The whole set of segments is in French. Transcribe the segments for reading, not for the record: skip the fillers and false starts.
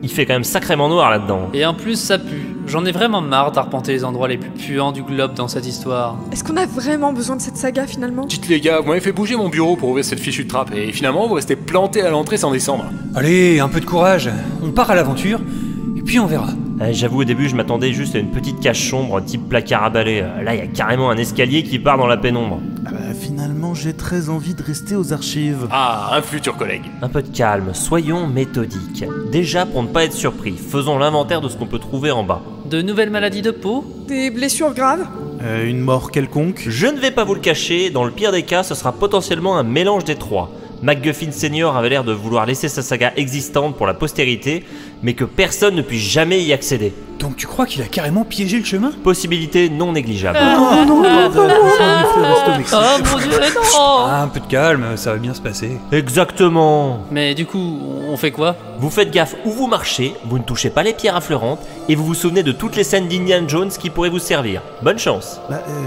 Il fait quand même sacrément noir là-dedans. Et en plus ça pue. J'en ai vraiment marre d'arpenter les endroits les plus puants du globe dans cette histoire. Est-ce qu'on a vraiment besoin de cette saga finalement? Dites les gars, vous m'avez fait bouger mon bureau pour ouvrir cette fichue trappe et finalement vous restez plantés à l'entrée sans descendre. Allez, un peu de courage, on part à l'aventure, et puis on verra. J'avoue au début je m'attendais juste à une petite cage sombre type placard à balai. Là il y a carrément un escalier qui part dans la pénombre. Finalement, j'ai très envie de rester aux archives. Ah, un futur collègue. Un peu de calme, soyons méthodiques. Déjà pour ne pas être surpris, faisons l'inventaire de ce qu'on peut trouver en bas. De nouvelles maladies de peau? Des blessures graves? Une mort quelconque? Je ne vais pas vous le cacher, dans le pire des cas ce sera potentiellement un mélange des trois. MacGuffin Senior avait l'air de vouloir laisser sa saga existante pour la postérité, mais que personne ne puisse jamais y accéder. Donc tu crois qu'il a carrément piégé le chemin? Possibilité non négligeable. Oh mon Dieu, non! Un peu de calme, ça va bien se passer. Exactement. Mais du coup, on fait quoi? Vous faites gaffe où vous marchez, vous ne touchez pas les pierres affleurantes, et vous vous souvenez de toutes les scènes d'Indiana Jones qui pourraient vous servir. Bonne chance.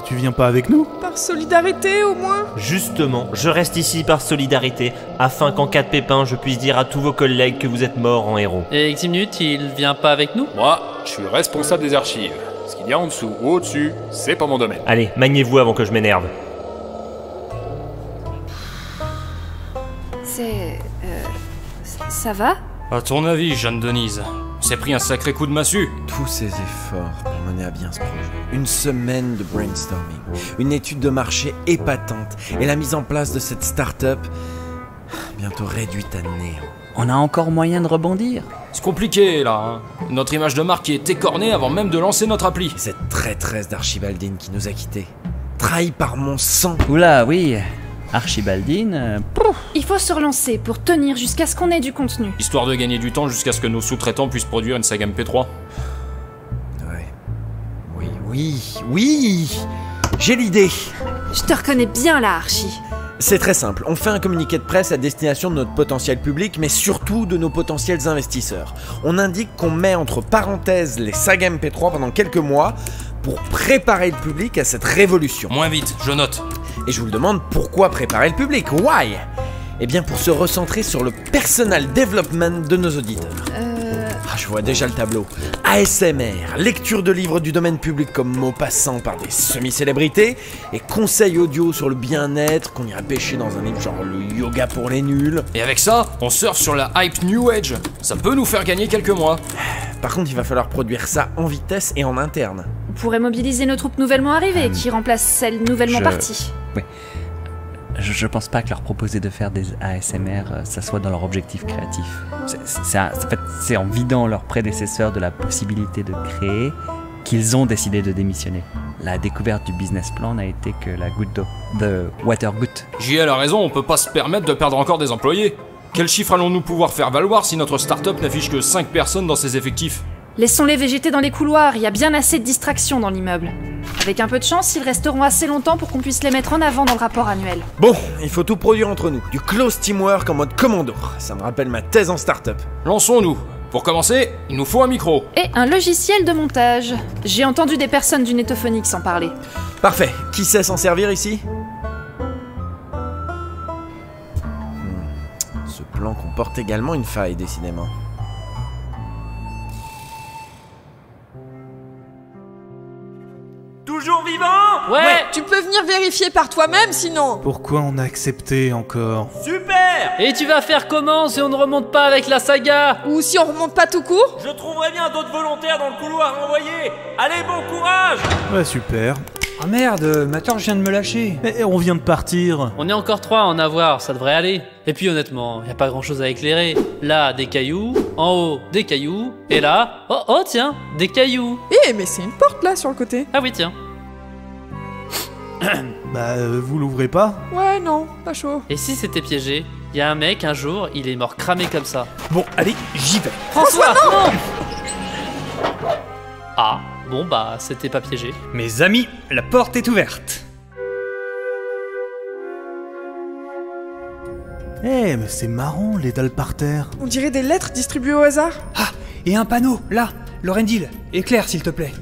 Tu viens pas avec nous? Par solidarité au moins? Justement, je reste ici par solidarité, afin qu'en cas de pépin, je puisse dire à tous vos collègues que vous êtes morts en héros. Et Ximnut, il vient pas avec nous? Moi, je suis responsable des archives. Ce qu'il y a en dessous ou au-dessus, c'est pas mon domaine. Allez, maniez-vous avant que je m'énerve. Ça va? À ton avis, Jeanne Denise, c'est pris un sacré coup de massue. Tous ces efforts pour mener à bien ce projet. Une semaine de brainstorming, une étude de marché épatante et la mise en place de cette start-up bientôt réduite à néant. On a encore moyen de rebondir. C'est compliqué là, hein. Notre image de marque qui est écornée avant même de lancer notre appli. Cette traîtresse d'Archibaldine qui nous a quittés, trahie par mon sang. Oula, oui. Archibaldine... Il faut se relancer pour tenir jusqu'à ce qu'on ait du contenu. Histoire de gagner du temps jusqu'à ce que nos sous-traitants puissent produire une saga MP3. Ouais. Oui. J'ai l'idée. Je te reconnais bien là, Archie. C'est très simple, on fait un communiqué de presse à destination de notre potentiel public, mais surtout de nos potentiels investisseurs. On indique qu'on met entre parenthèses les sagas MP3 pendant quelques mois pour préparer le public à cette révolution. Moins vite, je note. Et je vous le demande, pourquoi préparer le public? Why? Eh bien pour se recentrer sur le personal development de nos auditeurs. Je vois déjà le tableau. ASMR, lecture de livres du domaine public comme mot passant par des semi-célébrités, et conseils audio sur le bien-être qu'on irait pêcher dans un livre genre le yoga pour les nuls. Et avec ça, on surfe sur la hype New Age. Ça peut nous faire gagner quelques mois. Par contre, il va falloir produire ça en vitesse et en interne. On pourrait mobiliser nos troupes nouvellement arrivées qui remplacent celles nouvellement parties. Oui. Je pense pas que leur proposer de faire des ASMR, ça soit dans leur objectif créatif. C'est en vidant leurs prédécesseurs de la possibilité de créer qu'ils ont décidé de démissionner. La découverte du business plan n'a été que la goutte d'eau. The water goutte. JL a raison, on peut pas se permettre de perdre encore des employés. Quel chiffre allons-nous pouvoir faire valoir si notre start-up n'affiche que 5 personnes dans ses effectifs? Laissons-les végéter dans les couloirs, il y a bien assez de distractions dans l'immeuble. Avec un peu de chance, ils resteront assez longtemps pour qu'on puisse les mettre en avant dans le rapport annuel. Bon, il faut tout produire entre nous. Du close teamwork en mode commando. Ça me rappelle ma thèse en start-up. Lançons-nous. Pour commencer, il nous faut un micro. Et un logiciel de montage. J'ai entendu des personnes du Netophonics en parler. Parfait. Qui sait s'en servir ici? Ce plan comporte également une faille, décidément. Toujours vivant? Ouais. Tu peux venir vérifier par toi-même sinon. Pourquoi on a accepté encore? Super! Et tu vas faire comment si on ne remonte pas avec la saga? Ou si on remonte pas tout court? Je trouverai bien d'autres volontaires dans le couloir à envoyer. Allez, bon courage! Ouais, super. Ah merde, ma torche vient de me lâcher. Mais on vient de partir. On est encore 3 à en avoir, ça devrait aller. Et puis honnêtement, y a pas grand chose à éclairer. Là, des cailloux, en haut, des cailloux, et là, oh tiens, des cailloux. Mais c'est une porte là sur le côté. Ah oui, tiens. Vous l'ouvrez pas? Ouais, non, pas chaud. Et si c'était piégé? Y a un mec, un jour, il est mort cramé comme ça. Bon, allez, j'y vais. François, non! Ah, bon bah, c'était pas piégé. Mes amis, la porte est ouverte. Mais c'est marrant, les dalles par terre. On dirait des lettres distribuées au hasard. Ah, et un panneau, là, Lorendil, éclaire s'il te plaît.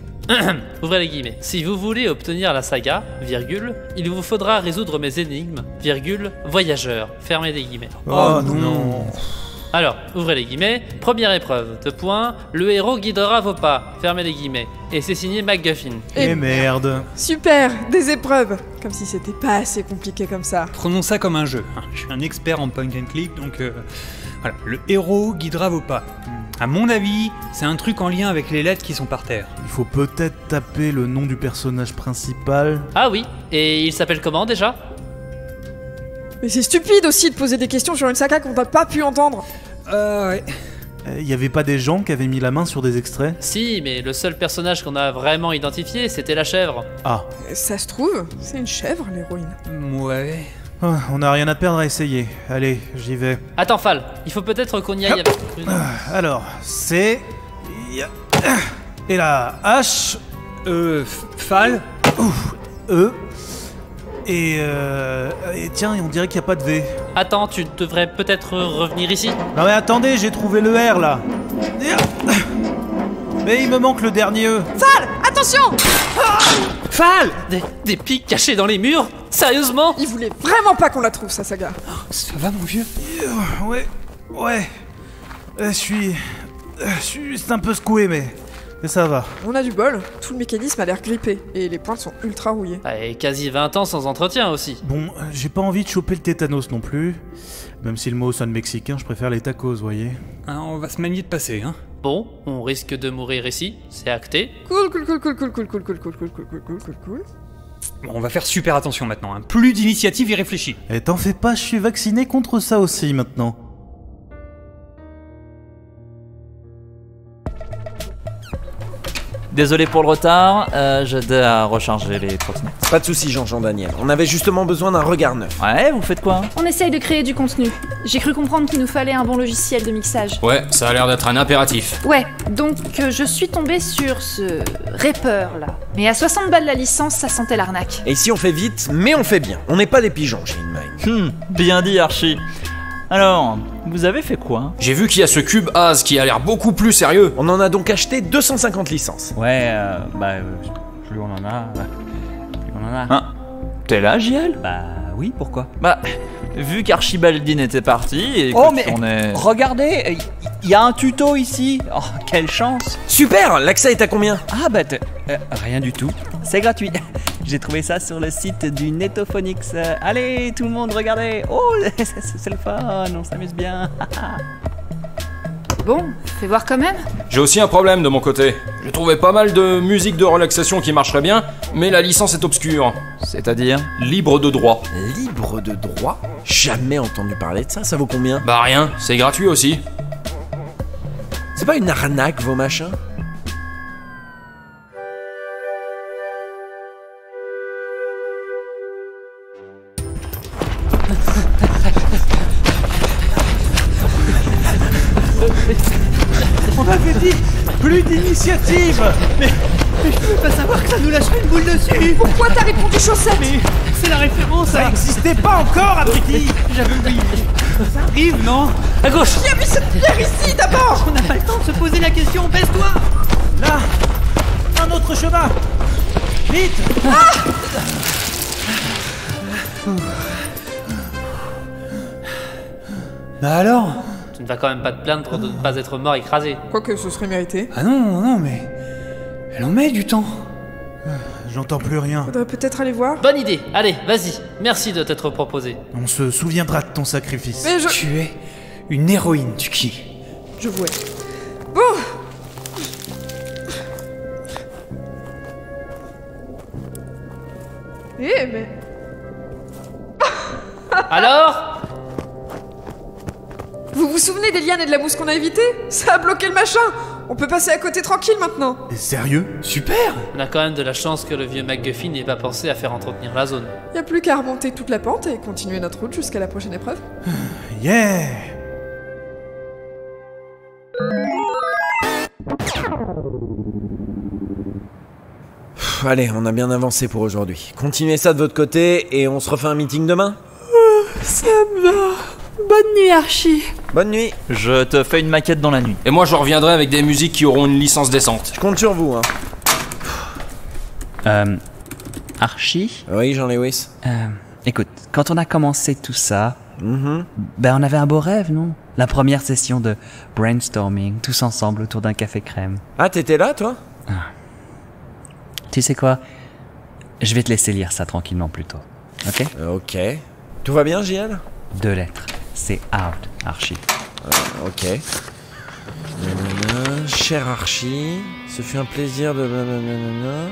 Ouvrez les guillemets. Si vous voulez obtenir la saga, virgule, il vous faudra résoudre mes énigmes, virgule, voyageurs. Fermez les guillemets. Oh non. Alors, ouvrez les guillemets. Première épreuve, 2 points. Le héros guidera vos pas. Fermez les guillemets. Et c'est signé MacGuffin. Et merde. Super, des épreuves. Comme si c'était pas assez compliqué comme ça. Prenons ça comme un jeu. Je suis un expert en point and click, donc voilà. Le héros guidera vos pas. À mon avis, c'est un truc en lien avec les lettres qui sont par terre. Il faut peut-être taper le nom du personnage principal. Ah oui, et il s'appelle comment déjà? Mais c'est stupide aussi de poser des questions sur une saga qu'on n'a pas pu entendre. Ouais. Y avait pas des gens qui avaient mis la main sur des extraits? Si, mais le seul personnage qu'on a vraiment identifié, c'était la chèvre. Ah. Ça se trouve, c'est une chèvre, l'héroïne. Ouais. Ah, on n'a rien à perdre à essayer. Allez, j'y vais. Attends, Fal, il faut peut-être qu'on y aille avec prudence. Alors, c'est... Et la H... Fal. E... Et tiens, on dirait qu'il n'y a pas de V. Attends, tu devrais peut-être revenir ici. Non mais attendez, j'ai trouvé le R là. Mais il me manque le dernier E. Fal, attention! Fal! Des pics cachés dans les murs? Sérieusement? Il voulait vraiment pas qu'on la trouve, sa saga. Ça va, mon vieux? Ouais. Je suis juste un peu secoué, mais ça va. On a du bol, tout le mécanisme a l'air grippé, et les pointes sont ultra rouillées. Et quasi 20 ans sans entretien aussi. Bon, j'ai pas envie de choper le tétanos non plus. Même si le mot sonne mexicain, je préfère les tacos, voyez. Ah, on va se manier de passer, hein. Bon, on risque de mourir ici, c'est acté. Cool. Bon, on va faire super attention maintenant, hein. Plus d'initiatives irréfléchies. Et t'en fais pas, je suis vacciné contre ça aussi maintenant. Désolé pour le retard, j'aide à recharger les trottinettes. Pas de soucis, Jean-Jean Daniel. On avait justement besoin d'un regard neuf. Ouais, vous faites quoi? On essaye de créer du contenu. J'ai cru comprendre qu'il nous fallait un bon logiciel de mixage. Ouais, ça a l'air d'être un impératif. Ouais, donc je suis tombée sur ce Reaper là. Mais à 60 balles la licence, ça sentait l'arnaque. Et ici on fait vite, mais on fait bien. On n'est pas des pigeons chez InMind. Bien dit, Archie. Alors, vous avez fait quoi? J'ai vu qu'il y a ce cube Az qui a l'air beaucoup plus sérieux. On en a donc acheté 250 licences. Ouais, plus on en a, plus on en a. Hein? T'es là, JL? Bah oui, pourquoi? Bah, vu qu'Archibaldine était parti et Oh que mais on est... regardez, il y a un tuto ici. Oh, quelle chance. Super, l'accès est à combien? Ah bah rien du tout. C'est gratuit. J'ai trouvé ça sur le site du Netophonix. Allez, tout le monde, regardez. Oh, c'est le fun, on s'amuse bien. Bon, fais voir quand même. J'ai aussi un problème de mon côté. J'ai trouvé pas mal de musique de relaxation qui marcherait bien, mais la licence est obscure. C'est-à-dire? Libre de droit. Libre de droit? Jamais entendu parler de ça, ça vaut combien? Bah rien, c'est gratuit aussi. C'est pas une arnaque vos machins? On avait dit plus d'initiative. Mais je pouvais pas savoir que ça nous lâcherait une boule dessus. Pourquoi t'as répondu chaussette? C'est la référence. Ça existait pas encore, abruti. J'avais oublié. Ça arrive, non? À gauche! Qui a mis cette pierre ici d'abord? On n'a pas le temps de se poser la question. Baisse-toi. Là, un autre chemin. Vite. Bah alors? Tu ne vas quand même pas te plaindre de ne pas être mort écrasé. Quoique ce serait mérité. Ah non, mais... Elle en met du temps. J'entends plus rien. Faudrait peut-être aller voir. Bonne idée, allez, vas-y. Merci de t'être proposé. On se souviendra de ton sacrifice. Mais Tu es une héroïne, Tuki. Je vois. Bon. Mais... Alors? Vous vous souvenez des lianes et de la mousse qu'on a évité? Ça a bloqué le machin. On peut passer à côté tranquille maintenant. Et sérieux? Super. On a quand même de la chance que le vieux MacGuffin n'ait pas pensé à faire entretenir la zone. Y a plus qu'à remonter toute la pente et continuer notre route jusqu'à la prochaine épreuve. Yeah. Allez, on a bien avancé pour aujourd'hui. Continuez ça de votre côté et on se refait un meeting demain? Ça me va. Bonne nuit, Archie. Bonne nuit. Je te fais une maquette dans la nuit. Et moi je reviendrai avec des musiques qui auront une licence décente. Je compte sur vous, Archie? Oui, Jean-Lewis. Écoute, quand on a commencé tout ça, Ben on avait un beau rêve, non? La première session de brainstorming, tous ensemble autour d'un café crème. Ah, t'étais là, toi? Tu sais quoi? Je vais te laisser lire ça tranquillement plutôt. Ok? Ok. Tout va bien, JL? 2 lettres. C'est out, Archie. Ok. Nanana, cher Archie, ce fut un plaisir de... nanana.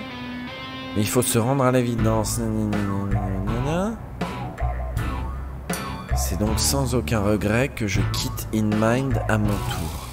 Mais il faut se rendre à l'évidence. Nanana. C'est donc sans aucun regret que je quitte InMind à mon tour.